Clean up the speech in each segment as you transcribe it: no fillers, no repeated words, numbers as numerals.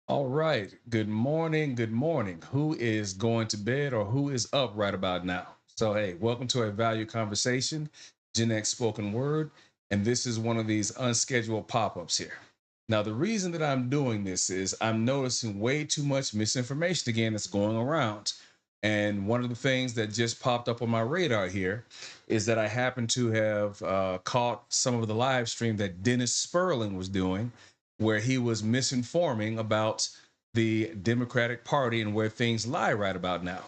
All right. Good morning. Good morning. Who is going to bed or who is up right about now? So, hey, welcome to a value conversation, Gen X spoken word. And this is one of these unscheduled pop ups here. Now, the reason that I'm doing this is I'm noticing way too much misinformation again that's going around. And one of the things that just popped up on my radar here is that I happen to have caught some of the live stream that Dennis Sperling was doing where he was misinforming about the Democratic Party and where things lie right about now.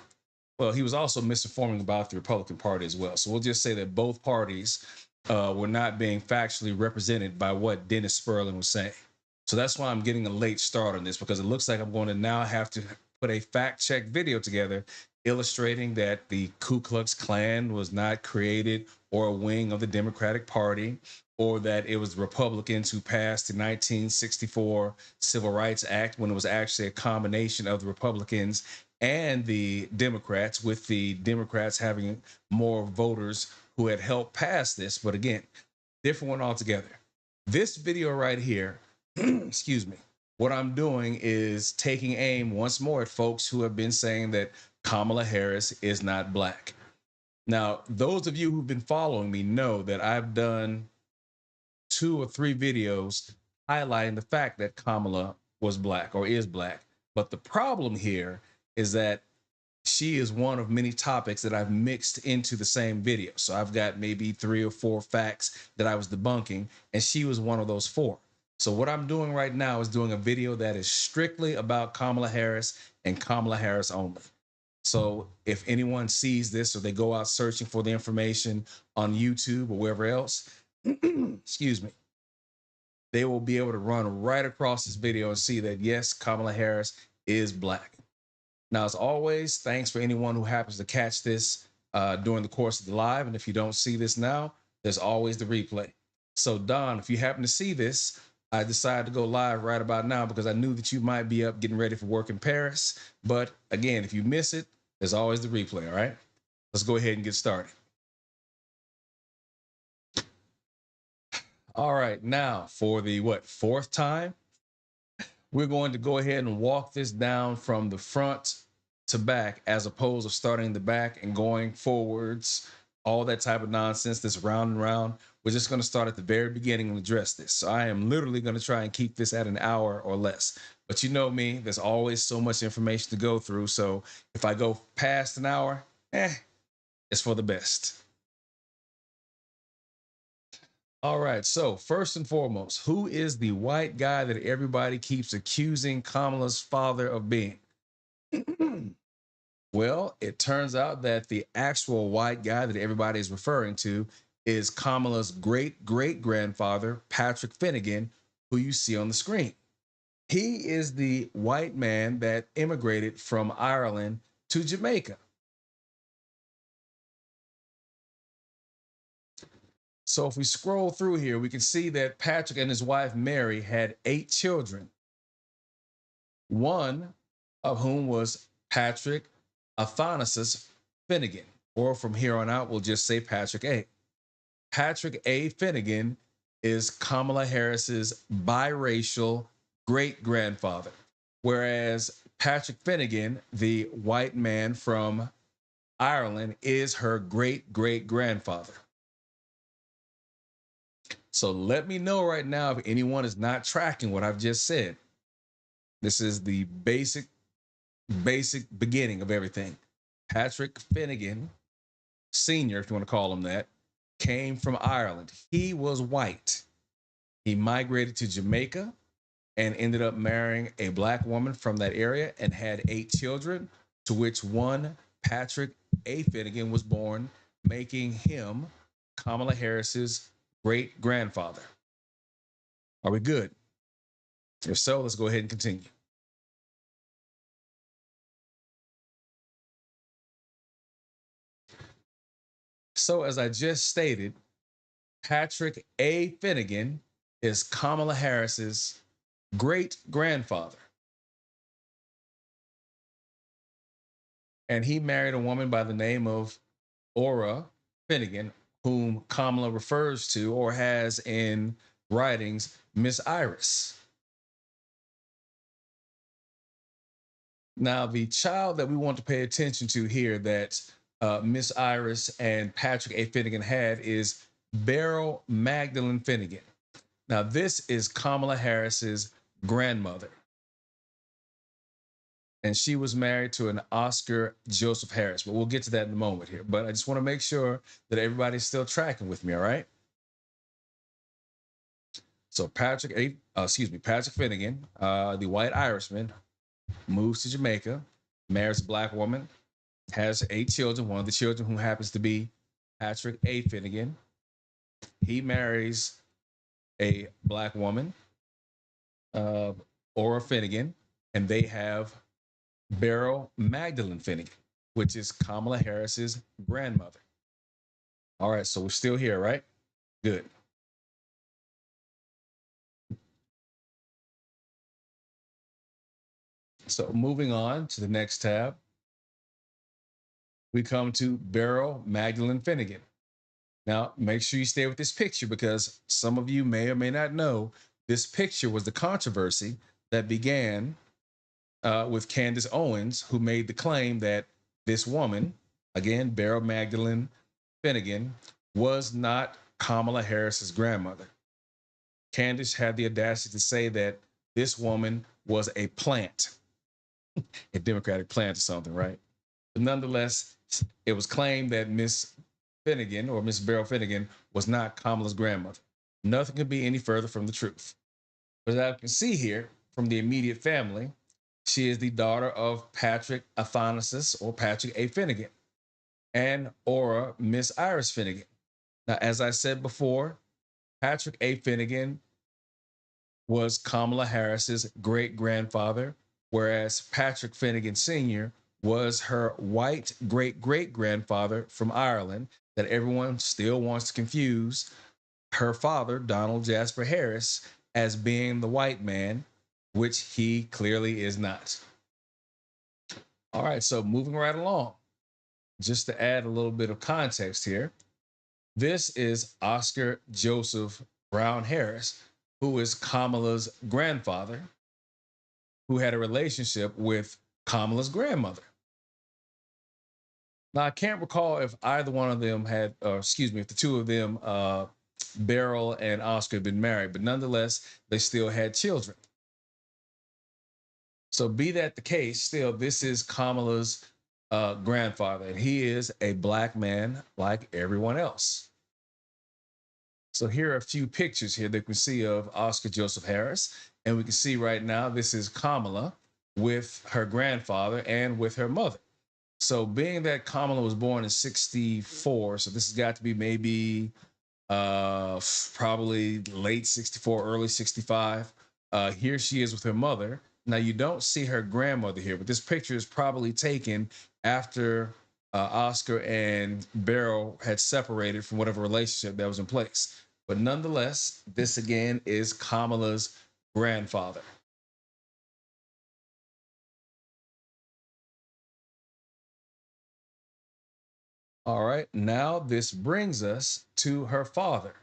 Well, he was also misinforming about the Republican Party as well. So we'll just say that both parties were not being factually represented by what Dennis Sperling was saying. So that's why I'm getting a late start on this because it looks like I'm going to now have to put a fact check video together illustrating that the Ku Klux Klan was not created or a wing of the Democratic Party, or that it was Republicans who passed the 1964 Civil Rights Act when it was actually a combination of the Republicans and the Democrats, with the Democrats having more voters who had helped pass this. But again, different one altogether. This video right here, excuse me, what I'm doing is taking aim once more at folks who have been saying that Kamala Harris is not black. Now, those of you who've been following me know that I've done 2 or 3 videos highlighting the fact that Kamala was black or is black. But the problem here is that she is one of many topics that I've mixed into the same video. So I've got maybe 3 or 4 facts that I was debunking, and she was one of those 4. So what I'm doing right now is doing a video that is strictly about Kamala Harris and Kamala Harris only. So if anyone sees this or they go out searching for the information on YouTube or wherever else, excuse me, they will be able to run right across this video and see that yes, Kamala Harris is black. Now, as always, thanks for anyone who happens to catch this during the course of the live. And if you don't see this now, there's always the replay. So, Don, if you happen to see this, I decided to go live right about now because I knew that you might be up getting ready for work in Paris. But again, if you miss it, there's always the replay. All right, let's go ahead and get started. All right, now for the 4th time, we're going to go ahead and walk this down from the front to back as opposed to starting the back and going forwards, all that type of nonsense that's round and round. We're just going to start at the very beginning and address this. So I am literally going to try and keep this at an hour or less. But you know me, there's always so much information to go through. So if I go past an hour, it's for the best. All right. So, first and foremost, who is the white guy that everybody keeps accusing Kamala's father of being? Well, it turns out that the actual white guy that everybody is referring to is Kamala's great grandfather, Patrick Finegan, who you see on the screen. He is the white man that immigrated from Ireland to Jamaica. So if we scroll through here, we can see that Patrick and his wife Mary had 8 children, one of whom was Patrick Athanasis Finegan, or from here on out, we'll just say Patrick A. Patrick A. Finegan is Kamala Harris's biracial great grandfather, whereas Patrick Finegan, the white man from Ireland, is her great grandfather. So let me know right now if anyone is not tracking what I've just said. This is the basic beginning of everything. Patrick Finegan Sr., if you want to call him that, came from Ireland. He was white. He migrated to Jamaica and ended up marrying a black woman from that area and had 8 children, to which one, Patrick A. Finegan, was born, making him Kamala Harris's great grandfather. Are we good? If so, let's go ahead and continue. So, as I just stated, Patrick A. Finegan is Kamala Harris's great grandfather. And he married a woman by the name of Aura Finegan, whom Kamala refers to or has in writings Miss Iris. Now, the child that we want to pay attention to here that Miss Iris and Patrick A. Finegan had is Beryl Magdeline Finegan. Now, this is Kamala Harris's grandmother, and she was married to an Oscar Joseph Harris, but we'll get to that in a moment here. But I just want to make sure that everybody's still tracking with me, all right? So Patrick Finegan, the white Irishman, moves to Jamaica, marries a black woman, has 8 children. One of the children who happens to be Patrick A. Finegan. He marries a black woman, Ora Finegan, and they have Beryl Magdeline Finegan, which is Kamala Harris's grandmother. All right, so we're still here, right? Good. So moving on to the next tab, we come to Beryl Magdeline Finegan. Now, make sure you stay with this picture because some of you may or may not know this picture was the controversy that began with Candaceowens, who made the claim that this woman, again, Beryl Magdeline Finegan, was not Kamala Harris's grandmother. Candace had the audacity to say that this woman was a plant, a Democratic plant or something, right? But nonetheless, it was claimed that Miss Finegan or Miss Beryl Finegan was not Kamala's grandmother. Nothing could be any further from the truth. But as I can see here from the immediate family, she is the daughter of Patrick Athanasis or Patrick A. Finegan and Ora Miss Iris Finegan. Now, as I said before, Patrick A. Finegan was Kamala Harris's great-grandfather, whereas Patrick Finegan Sr. was her white great-great-grandfather from Ireland that everyone still wants to confuse her father, Donald Jasper Harris, as being the white man, which he clearly is not. All right, so moving right along, just to add a little bit of context here, this is Oscar Joseph Brown Harris, who is Kamala's grandfather, who had a relationship with Kamala's grandmother. Now, I can't recall if either one of them had, or excuse me, if the two of them, Beryl and Oscar, had been married, but nonetheless, they still had children. So, be that the case, still, this is Kamala's grandfather, and he is a black man like everyone else. So, here are a few pictures here that we can see of Oscar Joseph Harris, and we can see right now this is Kamala with her grandfather and with her mother. So, being that Kamala was born in 64, so this has got to be maybe probably late 64, early 65. Here she is with her mother. Now, you don't see her grandmother here, but this picture is probably taken after Oscar and Beryl had separated from whatever relationship that was in place. But nonetheless, this again is Kamala's grandfather. All right, now this brings us to her father,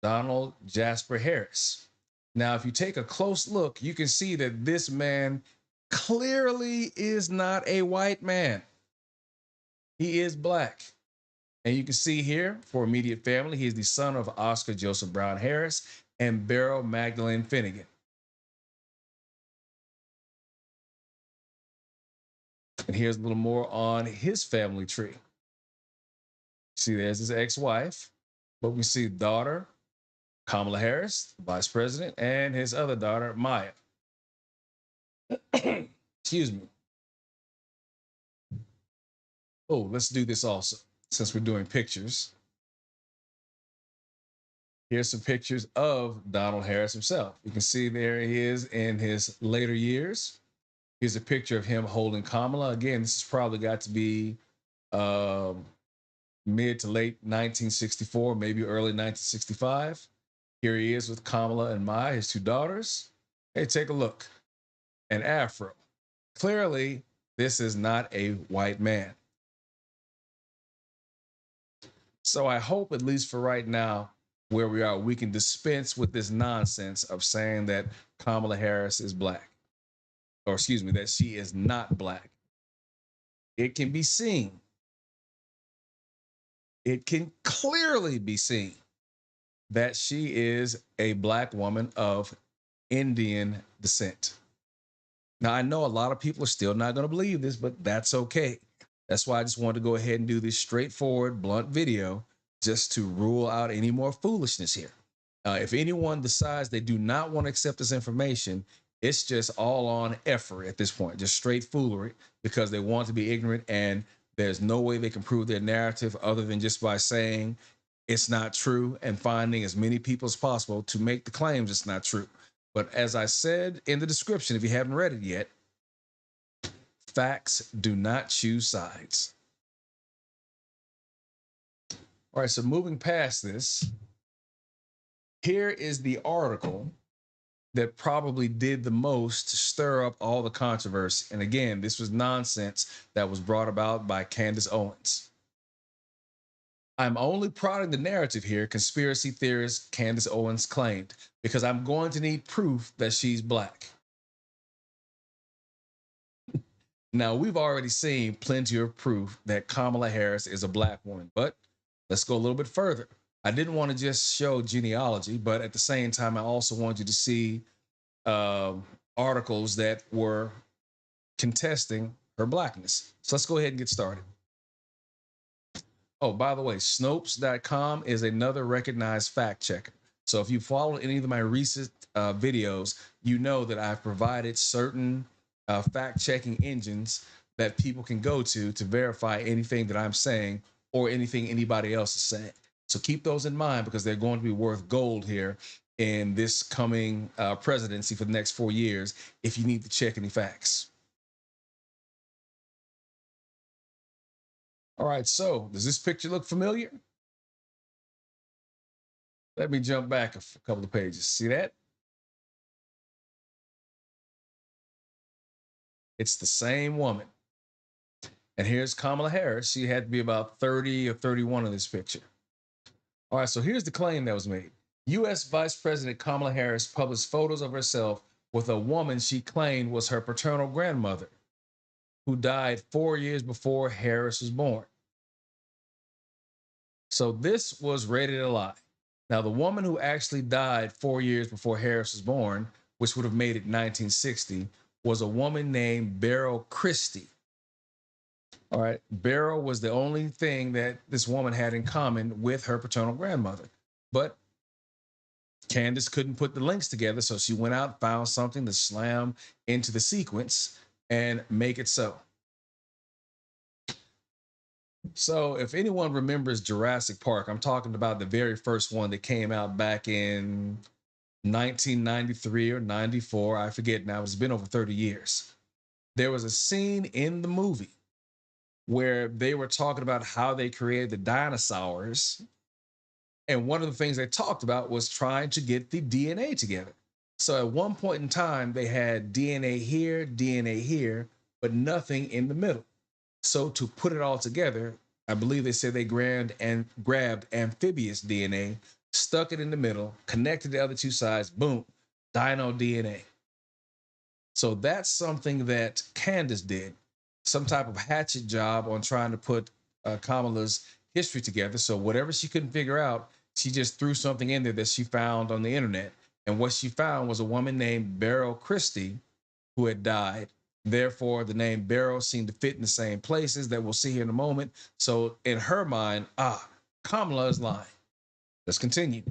Donald Jasper Harris. Now, if you take a close look, you can see that this man clearly is not a white man. He is black. And you can see here for immediate family, he is the son of Oscar Joseph Brown Harris and Beryl Magdalene Finegan. And here's a little more on his family tree. See, there's his ex-wife, but we see daughter, Kamala Harris, vice president, and his other daughter, Maya. Excuse me. Oh, let's do this also, since we're doing pictures. Here's some pictures of Donald Harris himself. You can see there he is in his later years. Here's a picture of him holding Kamala. Again, this has probably got to be mid to late 1964, maybe early 1965. Here he is with Kamala and Maya, his two daughters. Hey, take a look. An afro. Clearly, this is not a white man. So I hope, at least for right now, where we are, we can dispense with this nonsense of saying that Kamala Harris is black. or excuse me, that she is not black. It can be seen. It can clearly be seen that she is a black woman of Indian descent. Now, I know a lot of people are still not going to believe this, but that's okay. That's why I just wanted to go ahead and do this straightforward, blunt video just to rule out any more foolishness here. If anyone decides they do not want to accept this information, it's just all on effort at this point, just straight foolery because they want to be ignorant and there's no way they can prove their narrative other than just by saying it's not true and finding as many people as possible to make the claims it's not true. But as I said in the description, if you haven't read it yet, facts do not choose sides. All right, so moving past this, here is the article that probably did the most to stir up all the controversy. And again, this was nonsense that was brought about by Candaceowens. I'm only prodding the narrative here, conspiracy theorist Candaceowens claimed, because I'm going to need proof that she's black. Now, we've already seen plenty of proof that Kamala Harris is a black woman, but let's go a little bit further. I didn't want to just show genealogy, but at the same time, I also want you to see articles that were contesting her blackness. So let's go ahead and get started. Oh, by the way, Snopes.com is another recognized fact checker. So if you follow any of my recent videos, you know that I've provided certain fact checking engines that people can go to verify anything that I'm saying or anything anybody else is saying. So keep those in mind because they're going to be worth gold here in this coming presidency for the next 4 years if you need to check any facts. All right, so does this picture look familiar? Let me jump back a couple of pages. See that? It's the same woman. And here's Kamala Harris. She had to be about 30 or 31 in this picture. All right, so here's the claim that was made. U.S. Vice President Kamala Harris published photos of herself with a woman she claimed was her paternal grandmother, who died 4 years before Harris was born. So this was rated a lie. Now, the woman who actually died 4 years before Harris was born, which would have made it 1960, was a woman named Beryl Christie. All right. Beryl was the only thing that this woman had in common with her paternal grandmother. But Candace couldn't put the links together, so she went out and found something to slam into the sequence and make it so. So if anyone remembers Jurassic Park, I'm talking about the very first one that came out back in 1993 or 94. I forget now. It's been over 30 years. There was a scene in the movie where they were talking about how they created the dinosaurs. And one of the things they talked about was trying to get the DNA together. So at one point in time, they had DNA here, but nothing in the middle. So to put it all together, I believe they said they grabbed amphibious DNA, stuck it in the middle, connected the other two sides, boom, dino DNA. So that's something that Candace did, some type of hatchet job on trying to put Kamala's history together. So whatever she couldn't figure out, she just threw something in there that she found on the internet. And what she found was a woman named Beryl Christie who had died. Therefore, the name Beryl seemed to fit in the same places that we'll see here in a moment. So in her mind, Kamala is lying. Let's continue.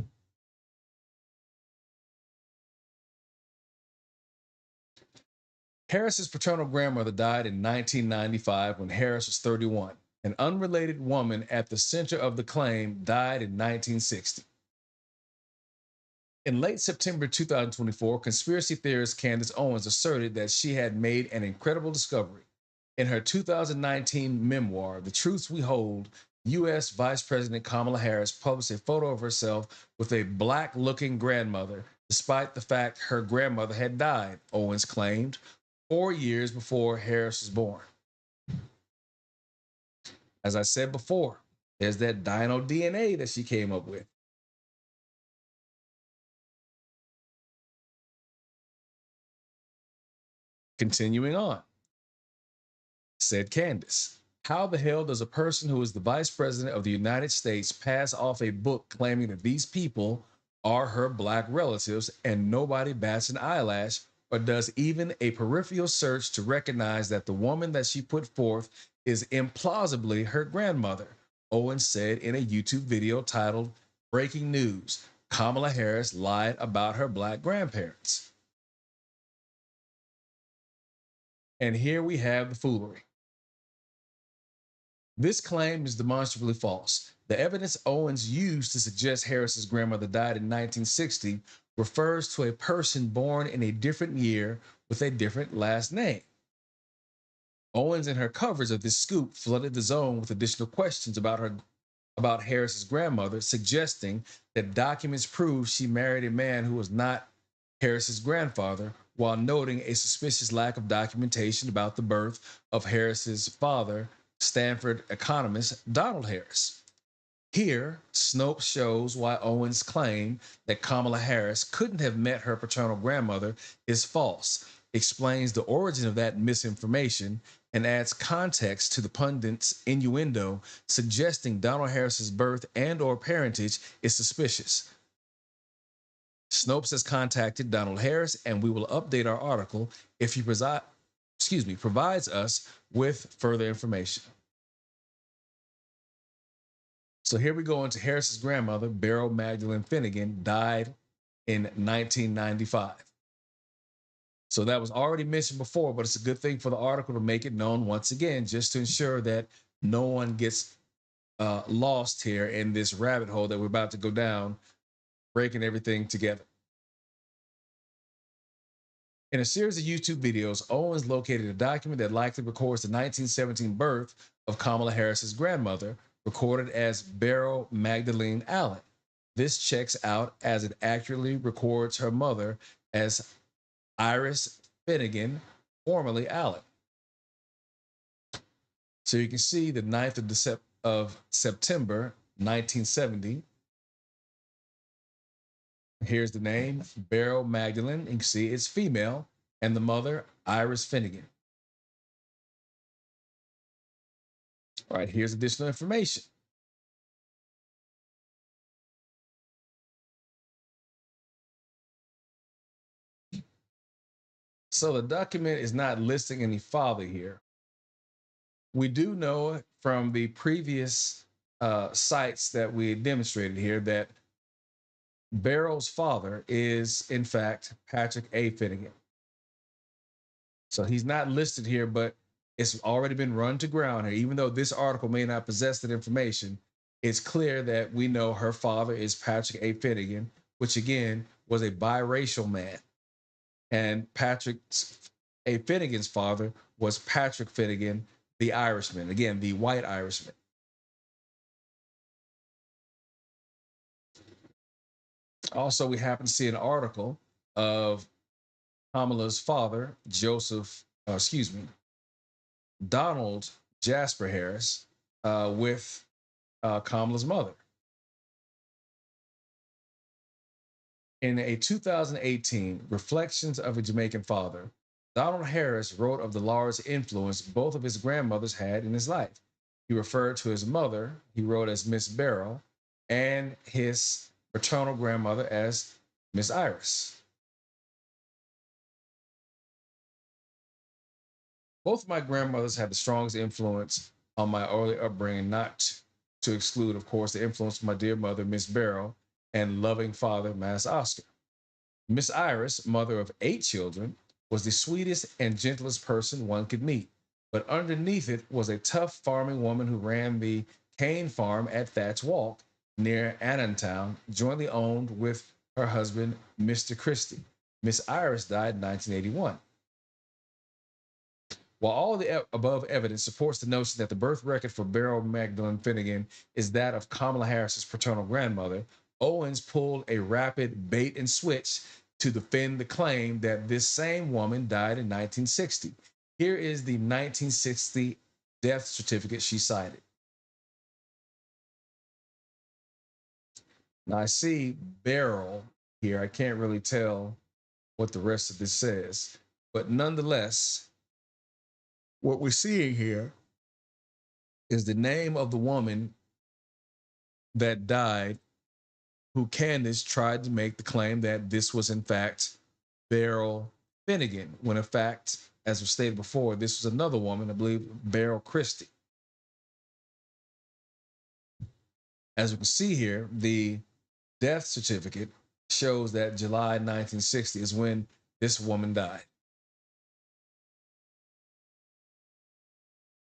Harris's paternal grandmother died in 1995 when Harris was 31. An unrelated woman at the center of the claim died in 1960. In late September 2024, conspiracy theorist Candaceowens asserted that she had made an incredible discovery. In her 2019 memoir, The Truths We Hold, U.S. Vice President Kamala Harris published a photo of herself with a black-looking grandmother, despite the fact her grandmother had died, Owens claimed, 4 years before Harris was born. As I said before, there's that dino DNA that she came up with. Continuing on, said Candace, how the hell does a person who is the vice president of the United States pass off a book claiming that these people are her black relatives and nobody bats an eyelash or does even a peripheral search to recognize that the woman that she put forth is implausibly her grandmother? Owens said in a YouTube video titled Breaking News, Kamala Harris lied about her black grandparents. And here we have the foolery. This claim is demonstrably false. The evidence Owens used to suggest Harris's grandmother died in 1960 refers to a person born in a different year with a different last name. Owens and her coverage of this scoop flooded the zone with additional questions about Harris's grandmother, suggesting that documents prove she married a man who was not Harris's grandfather, while noting a suspicious lack of documentation about the birth of Harris's father, Stanford economist Donald Harris. Here, Snopes shows why Owens' claim that Kamala Harris couldn't have met her paternal grandmother is false, explains the origin of that misinformation, and adds context to the pundit's innuendo suggesting Donald Harris's birth and or parentage is suspicious. Snopes has contacted Donald Harris, and we will update our article if he provides us with further information. So here we go into Harris's grandmother, Beryl Magdeline Finegan, died in 1995. So that was already mentioned before, but it's a good thing for the article to make it known once again, just to ensure that no one gets lost here in this rabbit hole that we're about to go down, breaking everything together. In a series of YouTube videos, Owens located a document that likely records the 1917 birth of Kamala Harris's grandmother, recorded as Beryl Magdeline Allen. This checks out as it accurately records her mother as Iris Finegan, formerly Allen. So you can see the 9th of September, 1970. Here's the name, Beryl Magdeline. You can see it's female, and the mother, Iris Finegan. All right, here's additional information. So the document is not listing any father here. We do know from the previous sites that we demonstrated here that Beryl's father is, in fact, Patrick A. Finegan. So he's not listed here, but it's already been run to ground here. Even though this article may not possess that information, it's clear that we know her father is Patrick A. Finegan, which again was a biracial man. And Patrick A. Finegan's father was Patrick Finegan, the Irishman, again, the white Irishman. Also, we happen to see an article of Kamala's father, Donald Jasper Harris, with Kamala's mother. In a 2018 Reflections of a Jamaican Father, Donald Harris wrote of the large influence both of his grandmothers had in his life. He referred to his mother, he wrote as Miss Beryl, and his maternal grandmother as Miss Iris. Both of my grandmothers had the strongest influence on my early upbringing, not to exclude, of course, the influence of my dear mother, Miss Beryl, and loving father, Mass Oscar. Miss Iris, mother of 8 children, was the sweetest and gentlest person one could meet. But underneath it was a tough farming woman who ran the cane farm at Thatch Walk near Annantown, jointly owned with her husband, Mr. Christie. Miss Iris died in 1981. While all the above evidence supports the notion that the birth record for Beryl Magdeline Finegan is that of Kamala Harris's paternal grandmother, Owens pulled a rapid bait and switch to defend the claim that this same woman died in 1960. Here is the 1960 death certificate she cited. Now I see Beryl here. I can't really tell what the rest of this says, But nonetheless, what we're seeing here is the name of the woman that died, who Candace tried to make the claim that this was in fact Beryl Finegan, when in fact, as was stated before, this was another woman, I believe Beryl Christie. As we can see here, the death certificate shows that July 1960 is when this woman died.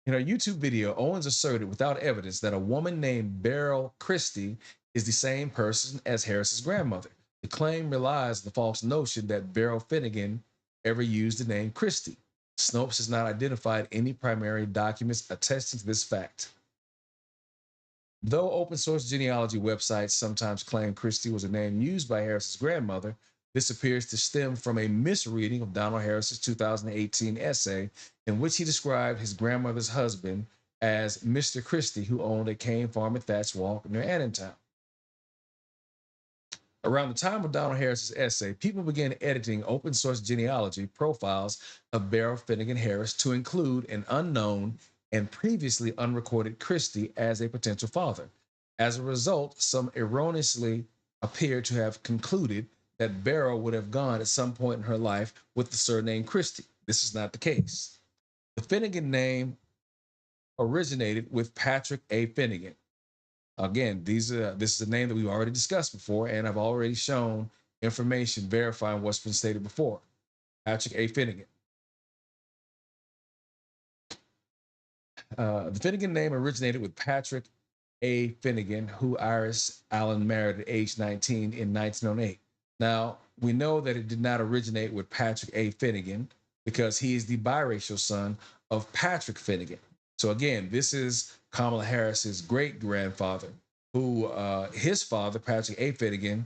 In our YouTube video, Owens asserted without evidence that a woman named Beryl Christie is the same person as Harris's grandmother. The claim relies on the false notion that Beryl Finegan ever used the name Christie. Snopes has not identified any primary documents attesting to this fact. Though open source genealogy websites sometimes claim Christie was a name used by Harris's grandmother, this appears to stem from a misreading of Donald Harris's 2018 essay in which he described his grandmother's husband as Mr. Christie, who owned a cane farm in Thatch Walk near Annantown. Around the time of Donald Harris's essay, people began editing open source genealogy profiles of Beryl Finegan Harris to include an unknown and previously unrecorded Christie as a potential father. As a result, some erroneously appear to have concluded that Beryl would have gone at some point in her life with the surname Christie. This is not the case. The Finegan name originated with Patrick A. Finegan. Again, this is a name that we've already discussed before, and I've already shown information verifying what's been stated before. Patrick A. Finegan. The Finegan name originated with Patrick A. Finegan, who Iris Allen married at age 19 in 1908. Now, we know that it did not originate with Patrick A. Finegan because he is the biracial son of Patrick Finegan. So again, this is Kamala Harris's great-grandfather, who his father, Patrick A. Finegan,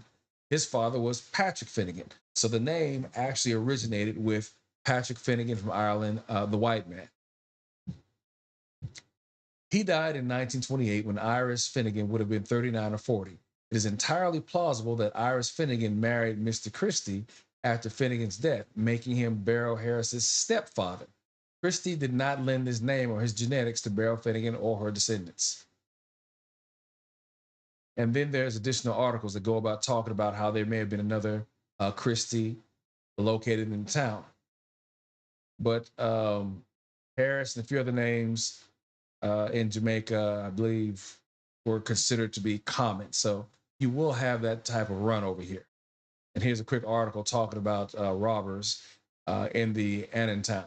his father was Patrick Finegan. So the name actually originated with Patrick Finegan from Ireland, the white man. He died in 1928 when Iris Finegan would have been 39 or 40. It is entirely plausible that Iris Finegan married Mr. Christie after Finegan's death, making him Beryl Harris's stepfather. Christie did not lend his name or his genetics to Beryl Finegan or her descendants. And then there's additional articles that go about talking about how there may have been another Christie located in the town. But Harris and a few other names in Jamaica, I believe, were considered to be common. So you will have that type of run over here. And here's a quick article talking about robbers in the Annantown.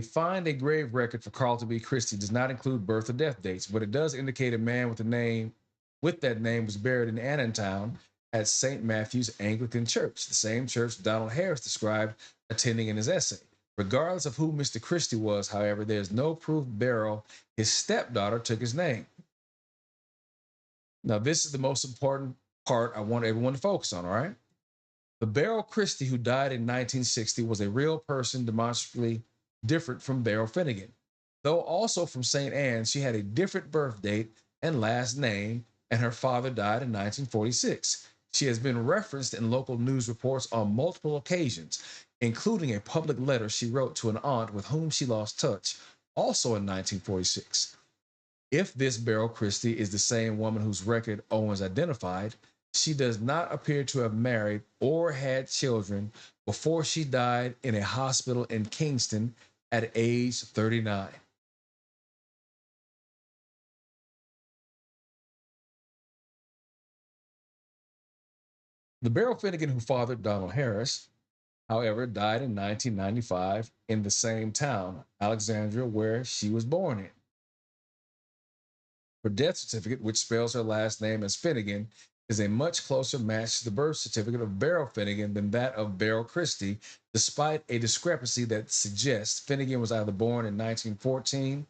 Find a grave record for Carlton B. Christie does not include birth or death dates, but it does indicate a man with that name was buried in Annantown at St. Matthew's Anglican Church, the same church Donald Harris described attending in his essay. Regardless of who Mr. Christie was, however, there's no proof Beryl, his stepdaughter, took his name. Now, this is the most important part I want everyone to focus on, all right? The Beryl Christie who died in 1960 was a real person demonstrably different from Beryl Finegan. Though also from St. Anne's, she had a different birth date and last name, and her father died in 1946. She has been referenced in local news reports on multiple occasions, including a public letter she wrote to an aunt with whom she lost touch, also in 1946. If this Beryl Christie is the same woman whose record Owens identified, she does not appear to have married or had children before she died in a hospital in Kingston at age 39. The Beryl Finegan who fathered Donald Harris, however, died in 1995 in the same town, Alexandria, where she was born in. Her death certificate, which spells her last name as Finegan, is a much closer match to the birth certificate of Beryl Finegan than that of Beryl Christie, despite a discrepancy that suggests Finegan was either born in 1914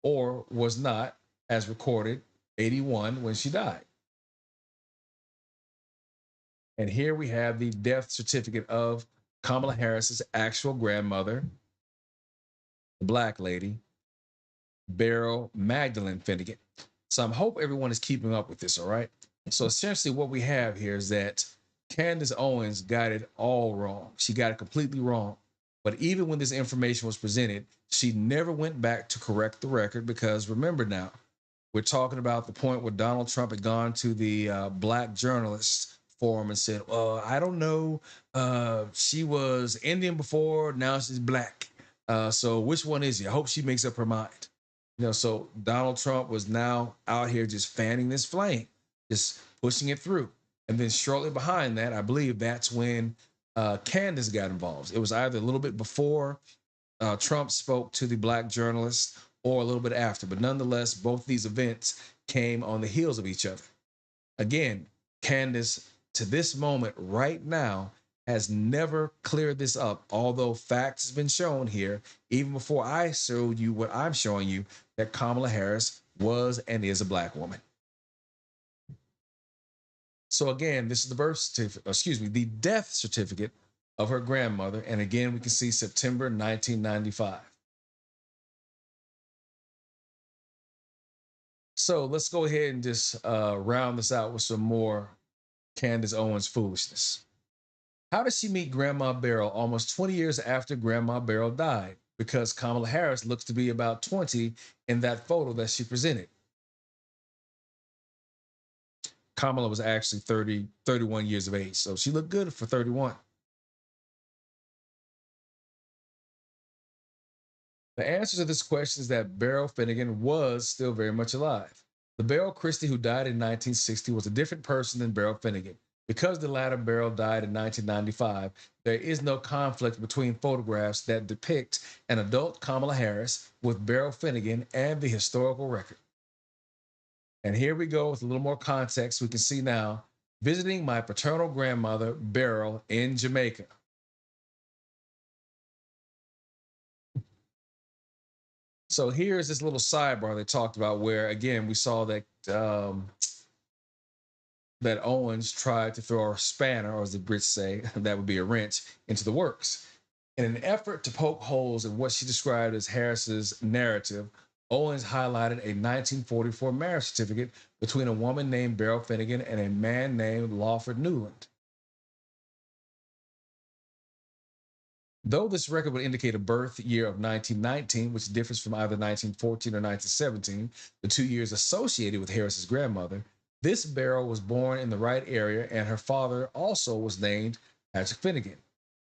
or was not, as recorded, 81 when she died. And here we have the death certificate of Kamala Harris's actual grandmother, the black lady, Beryl Magdeline Finegan. So I hope everyone is keeping up with this, all right? So essentially, what we have here is that Candace Owens got it all wrong. She got it completely wrong. But even when this information was presented, she never went back to correct the record because remember now, we're talking about the point where Donald Trump had gone to the black journalists forum and said, I don't know. She was Indian before, now she's black. So which one is she? I hope she makes up her mind. So Donald Trump was now out here just fanning this flame, just pushing it through. And then shortly behind that, I believe that's when Candace got involved. It was either a little bit before Trump spoke to the black journalists or a little bit after. But nonetheless, both these events came on the heels of each other. Again, Candace, to this moment right now, has never cleared this up, although facts has been shown here, even before I showed you what I'm showing you, that Kamala Harris was and is a black woman. So again, this is the birth certificate, the death certificate of her grandmother. And again, we can see September 1995. So let's go ahead and just round this out with some more Candace Owens foolishness. How did she meet Grandma Beryl almost 20 years after Grandma Beryl died? Because Kamala Harris looks to be about 20 in that photo that she presented. Kamala was actually 31 years of age, so she looked good for 31. The answer to this question is that Beryl Finegan was still very much alive. The Beryl Christie who died in 1960 was a different person than Beryl Finegan. Because the latter Beryl died in 1995, there is no conflict between photographs that depict an adult Kamala Harris with Beryl Finegan and the historical record. And here we go with a little more context. We can see now visiting my paternal grandmother, Beryl, in Jamaica. So here's this little sidebar they talked about where, again, we saw that that Owens tried to throw a spanner, or as the Brits say, that would be a wrench, into the works. In an effort to poke holes in what she described as Harris's narrative, Owens highlighted a 1944 marriage certificate between a woman named Beryl Finegan and a man named Lawford Newland. Though this record would indicate a birth year of 1919, which differs from either 1914 or 1917, the 2 years associated with Harris's grandmother, this Beryl was born in the right area and her father also was named Patrick Finegan.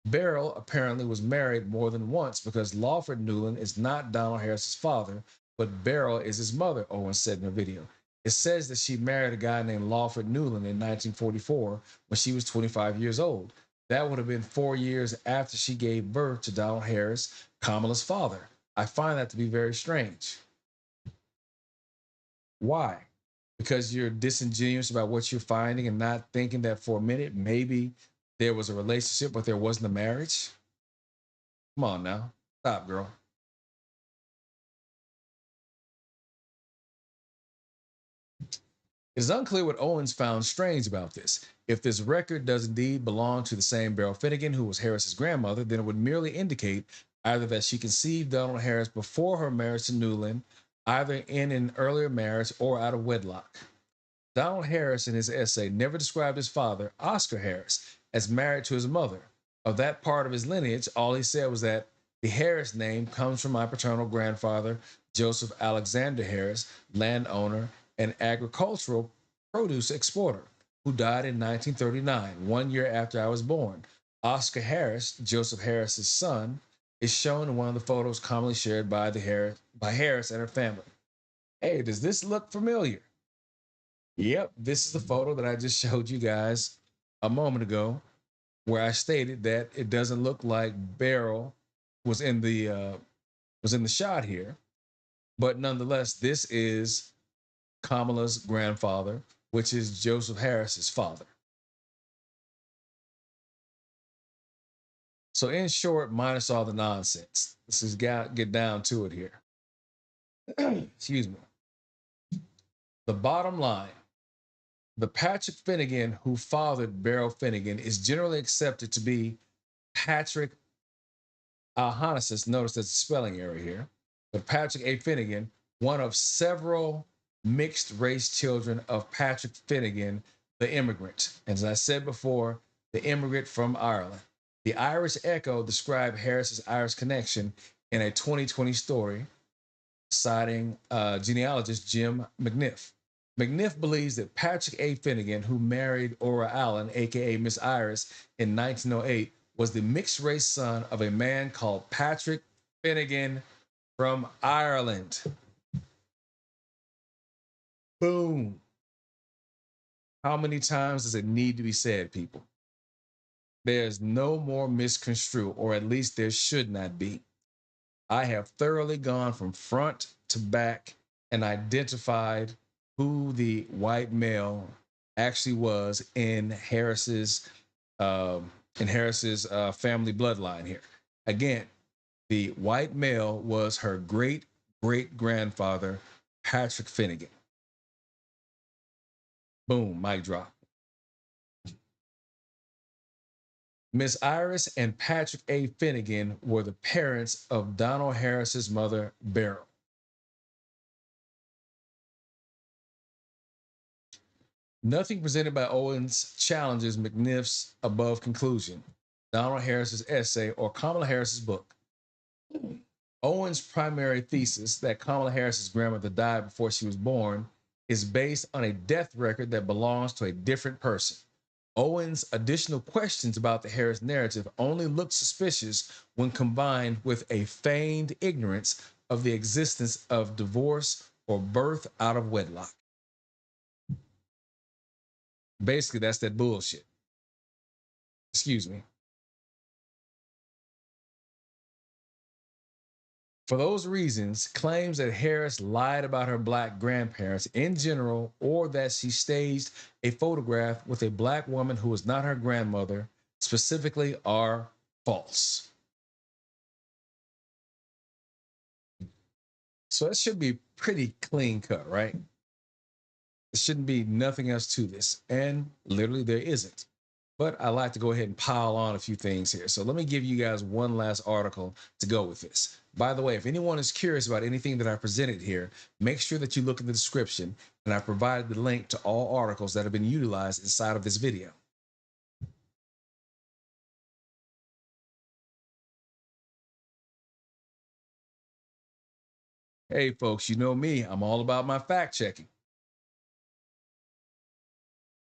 Beryl apparently was married more than once because Lawford Newland is not Donald Harris's father, but Beryl is his mother, Owens said in a video. It says that she married a guy named Lawford Newland in 1944 when she was 25 years old. That would have been 4 years after she gave birth to Donald Harris, Kamala's father. I find that to be very strange. Why? Because you're disingenuous about what you're finding and not thinking that for a minute maybe there was a relationship, but there wasn't a marriage? Come on now. Stop, girl. It is unclear what Owens found strange about this. If this record does indeed belong to the same Beryl Finegan who was Harris's grandmother, then it would merely indicate either that she conceived Donald Harris before her marriage to Newland, either in an earlier marriage or out of wedlock. Donald Harris, in his essay, never described his father, Oscar Harris, as married to his mother. Of that part of his lineage, all he said was that the Harris name comes from my paternal grandfather, Joseph Alexander Harris, landowner and agricultural produce exporter, who died in 1939, 1 year after I was born. Oscar Harris, Joseph Harris's son, is shown in one of the photos commonly shared by Harris and her family. Hey, does this look familiar? Yep, this is the photo that I just showed you guys a moment ago, where I stated that it doesn't look like Beryl was in the shot here, but nonetheless, this is Kamala's grandfather, which is Joseph Harris's father. So, in short, minus all the nonsense, let's just get down to it here. Excuse me. The bottom line: the Patrick Finegan who fathered Beryl Finegan is generally accepted to be Patrick Alhanasis. Notice there's a spelling error here. But Patrick A. Finegan, one of several mixed race children of Patrick Finegan, the immigrant. As I said before, the immigrant from Ireland. The Irish Echo described Harris's Irish connection in a 2020 story, citing genealogist Jim McNiff. McNiff believes that Patrick A. Finegan, who married Ora Allen, aka Miss Iris, in 1908, was the mixed race son of a man called Patrick Finegan from Ireland. Boom. How many times does it need to be said, people? There's no more misconstrue, or at least there should not be. I have thoroughly gone from front to back and identified who the white male actually was in Harris's family bloodline here. Again, the white male was her great-grandfather, Patrick Finegan. Boom, mic drop. Miss Iris and Patrick A. Finegan were the parents of Donald Harris's mother, Beryl. Nothing presented by Owens challenges McNiff's above conclusion, Donald Harris's essay, or Kamala Harris's book. Owens' primary thesis, that Kamala Harris's grandmother died before she was born, is based on a death record that belongs to a different person. Owens' additional questions about the Harris narrative only look suspicious when combined with a feigned ignorance of the existence of divorce or birth out of wedlock. Basically, that's that bullshit. Excuse me. For those reasons, claims that Harris lied about her black grandparents in general, or that she staged a photograph with a black woman who was not her grandmother specifically, are false. So it should be pretty clean cut, right? There shouldn't be nothing else to this. And literally, there isn't. But I like to go ahead and pile on a few things here. So let me give you guys one last article to go with this. By the way, if anyone is curious about anything that I presented here, make sure that you look in the description, and I provided the link to all articles that have been utilized inside of this video. Hey folks, you know me, I'm all about my fact checking.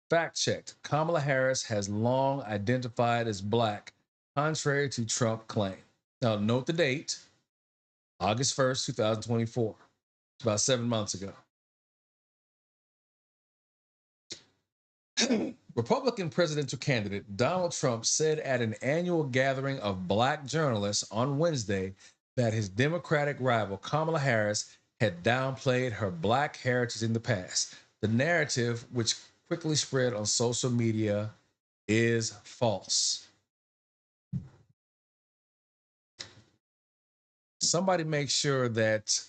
Fact checked. Kamala Harris has long identified as black, contrary to Trump claim. Now, note the date, August 1st, 2024. It's about 7 months ago. Republican presidential candidate Donald Trump said at an annual gathering of black journalists on Wednesday that his Democratic rival Kamala Harris had downplayed her black heritage in the past. The narrative, which quickly spread on social media, is false. Somebody make sure that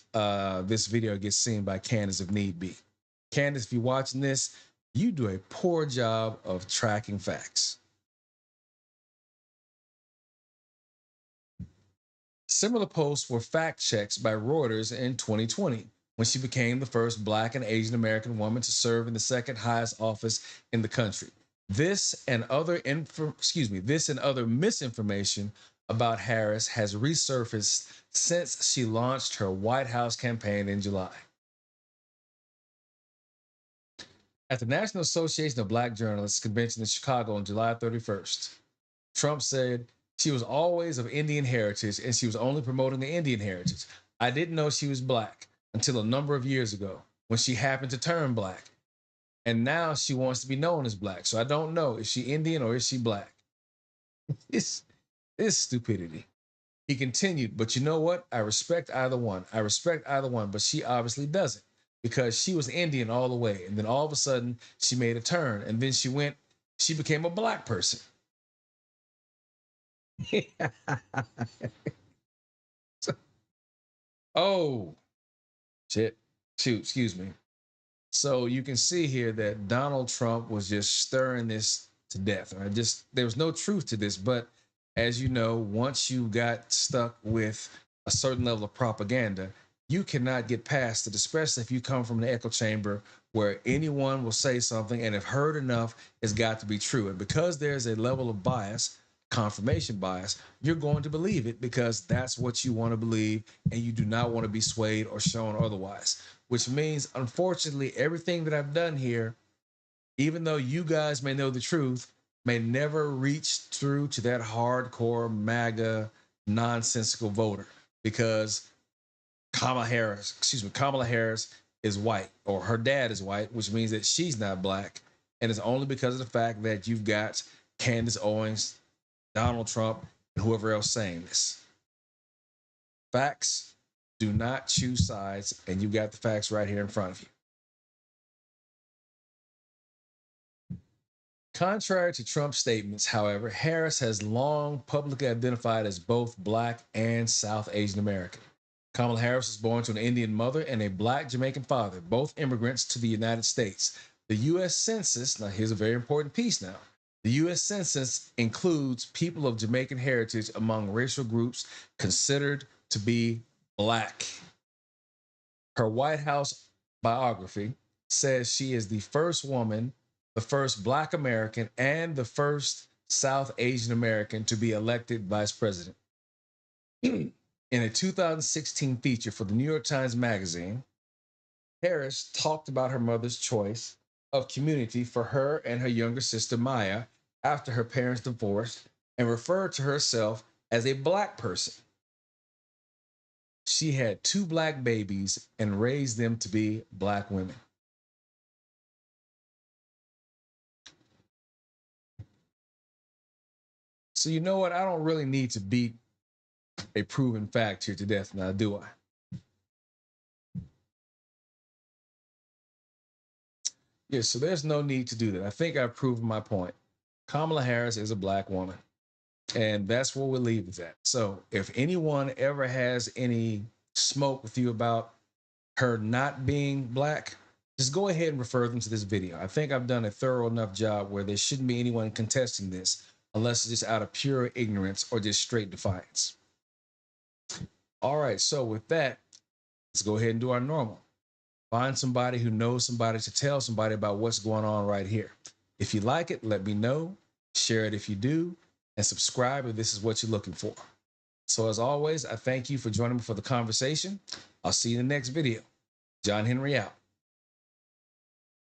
this video gets seen by Candace if need be. Candace, if you're watching this, you do a poor job of tracking facts. Similar posts were fact checks by Reuters in 2020, when she became the first black and Asian American woman to serve in the second highest office in the country. This and other misinformation about Harris has resurfaced since she launched her White House campaign in July. At the National Association of Black Journalists convention in Chicago on July 31st, Trump said she was always of Indian heritage and she was only promoting the Indian heritage. I didn't know she was black until a number of years ago when she happened to turn black. And now she wants to be known as black. So I don't know, is she Indian or is she black? It's stupidity. He continued, but you know what? I respect either one. But she obviously doesn't, because she was Indian all the way. And then all of a sudden she made a turn, and then she became a black person. Oh, shit. Shoot, excuse me. So you can see here that Donald Trump was just stirring this to death. Right? There was no truth to this, but as you know, once you got stuck with a certain level of propaganda, you cannot get past it, especially if you come from an echo chamber where anyone will say something, and if heard enough, it's got to be true. And because there's a level of bias, confirmation bias, you're going to believe it because that's what you want to believe, and you do not want to be swayed or shown otherwise. Which means, unfortunately, everything that I've done here, even though you guys may know the truth, may never reach through to that hardcore MAGA nonsensical voter because Kamala Harris is white, or her dad is white, which means that she's not black. And it's only because of the fact that you've got Candace Owens, Donald Trump, and whoever else saying this. Facts do not choose sides, and you've got the facts right here in front of you. Contrary to Trump's statements, however, Harris has long publicly identified as both black and South Asian American. Kamala Harris was born to an Indian mother and a black Jamaican father, both immigrants to the United States. The U.S. Census, now here's a very important piece now. The U.S. Census includes people of Jamaican heritage among racial groups considered to be black. Her White House biography says she is the first woman, the first black American, and the first South Asian American to be elected vice president. In a 2016 feature for the New York Times Magazine, Harris talked about her mother's choice of community for her and her younger sister Maya after her parents divorced, and referred to herself as a black person. She had 2 black babies and raised them to be black women. So you know what? I don't really need to beat a proven fact here to death now, do I? Yeah, so there's no need to do that. I think I've proven my point. Kamala Harris is a black woman, and that's where we'll leave it at. So if anyone ever has any smoke with you about her not being black, just go ahead and refer them to this video. I think I've done a thorough enough job where there shouldn't be anyone contesting this unless it's just out of pure ignorance or just straight defiance. All right, so with that, let's go ahead and do our normal. Find somebody who knows somebody to tell somebody about what's going on right here. If you like it, let me know. Share it if you do, and subscribe if this is what you're looking for. So as always, I thank you for joining me for the conversation. I'll see you in the next video. H.E.N.R.Y out.